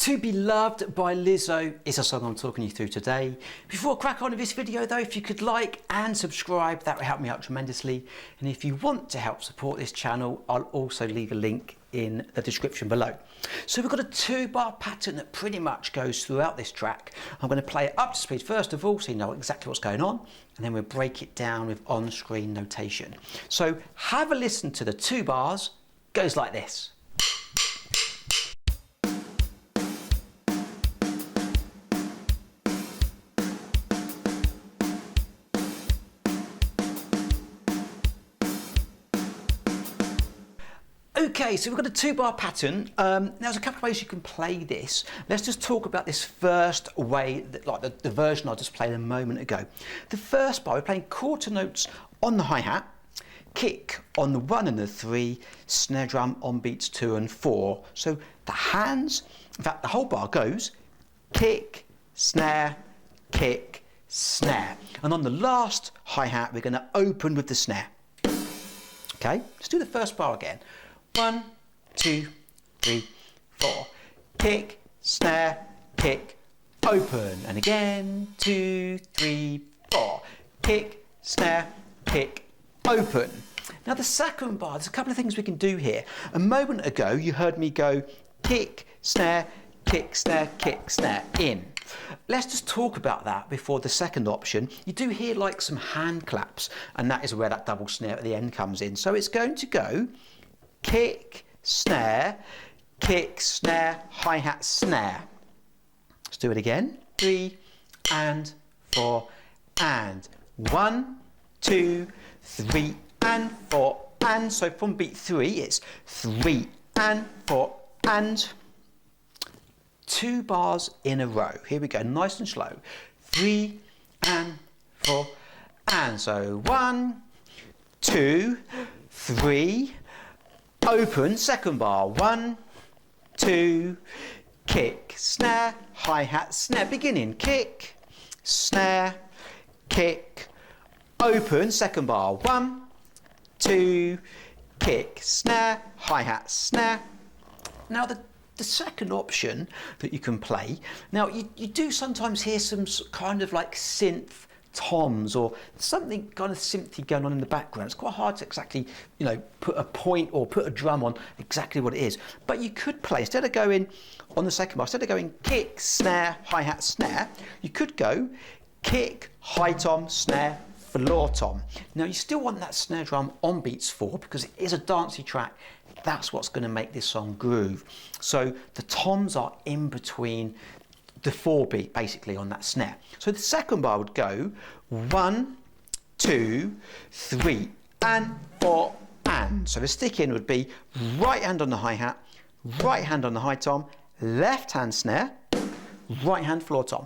To Be Loved by Lizzo is a song I'm talking you through today. Before I crack on with this video though, if you could like and subscribe, that would help me out tremendously. And if you want to help support this channel, I'll also leave a link in the description below. So we've got a 2-bar pattern that pretty much goes throughout this track. I'm going to play it up to speed first of all so you know exactly what's going on, and then we'll break it down with on-screen notation. So have a listen to the 2 bars. Goes like this. Okay, so we've got a 2-bar pattern. Now there's a couple of ways you can play this. Let's just talk about this first way, like the version I just played a moment ago. The first bar, we're playing quarter notes on the hi-hat, kick on the 1 and the 3, snare drum on beats 2 and 4. So the hands, in fact the whole bar goes kick, snare, kick, snare. And on the last hi-hat we're going to open with the snare. Okay, let's do the first bar again. 1, 2, 3, 4. Kick, snare, kick, open. And again, 2, 3, 4. Kick, snare, kick, open. Now the second bar, there's a couple of things we can do here. A moment ago, you heard me go kick, snare, kick, snare, kick, snare, in. Let's just talk about that before the second option. You do hear like some hand claps, and that is where that double snare at the end comes in. So it's going to go kick, snare, hi-hat, snare. Let's do it again. 3 and 4 and 1, 2, 3 and 4 and. So from beat 3 it's 3 and 4 and. 2 bars in a row. Here we go, nice and slow. 3 and 4 and. So 1, 2, 3. Open, second bar, 1, 2, kick, snare, hi-hat, snare, beginning, kick, snare, kick, open, second bar, 1, 2, kick, snare, hi-hat, snare. Now the second option that you can play, now you do sometimes hear some kind of like synth toms or something kind of synthy going on in the background. It's quite hard to exactly, put a point or put a drum on exactly what it is. But you could play, instead of going on the second bar, instead of going kick, snare, hi-hat, snare, you could go kick, hi tom, snare, floor tom. Now you still want that snare drum on beats 4 because it is a dancey track. That's what's going to make this song groove. So the toms are in between the 4 beat basically on that snare. So the second bar would go 1, 2, 3 and 4 and. So the stick in would be right hand on the hi-hat, right hand on the hi tom, left hand snare, right hand floor tom.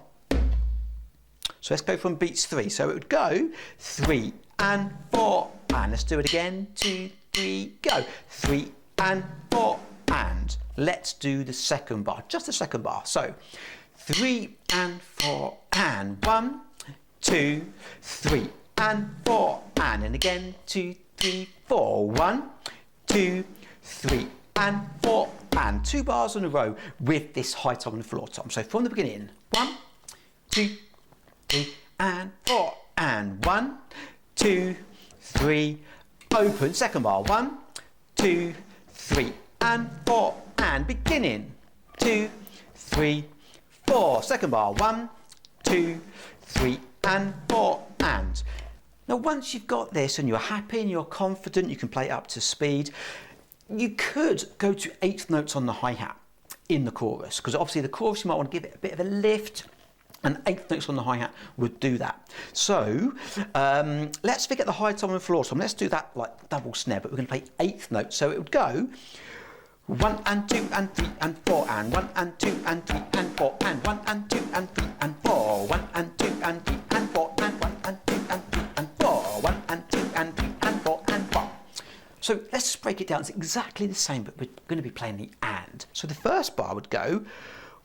So let's go from beats 3. So it would go 3 and 4 and. Let's do it again. 2, 3, go. 3 and 4 and. Let's do the second bar, just the second bar. So 3 and 4 and. 1, 2, 3 and 4 and again 2, 3, 4. 1, 2, 3 and 4 and. 2 bars in a row with this high tom and floor tom. So from the beginning, 1, 2, 3 and 4 and. 1, 2, 3, open, second bar, 1, 2, 3 and 4 and. Beginning, 2, 3, 4, second bar, 1, 2, 3 and 4 and. Now once you've got this and you're happy and you're confident, you can play it up to speed. You could go to 8th notes on the hi-hat in the chorus, because obviously the chorus you might want to give it a bit of a lift, and 8th notes on the hi-hat would do that. So let's forget the high tom and floor tom. Let's do that like double snare, but we're going to play 8th notes. So it would go 1 and 2 and 3 and 4 and. 1 and 2 and 3 and 4 and. 1 and 2 and 3 and 4. 1 and 2 and 3 and 4 and. 1 and 2 and 3 and 4. 1 and 2 and 3 and 4 and 4. So let's just break it down. It's exactly the same, but we're going to be playing the and. So the first bar would go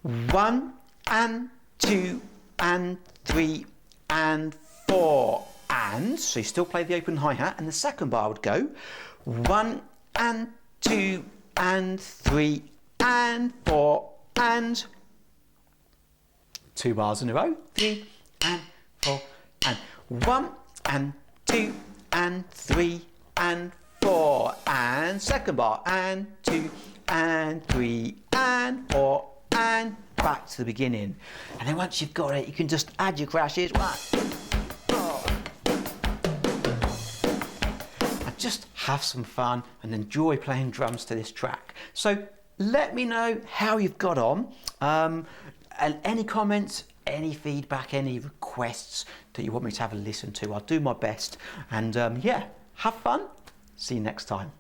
1 and 2 and 3 and 4 and. So you still play the open hi-hat, and the second bar would go 1 and 2 and 3 and 4 and 2 bars in a row, 3 and 4 and 1 and 2 and 3 and 4 and second bar and 2 and 3 and 4 and back to the beginning. And then once you've got it, you can just add your crashes. 1, 4. And just have some fun and enjoy playing drums to this track. So let me know how you've got on, and any comments, any feedback, any requests that you want me to have a listen to. I'll do my best, and yeah, have fun. See you next time.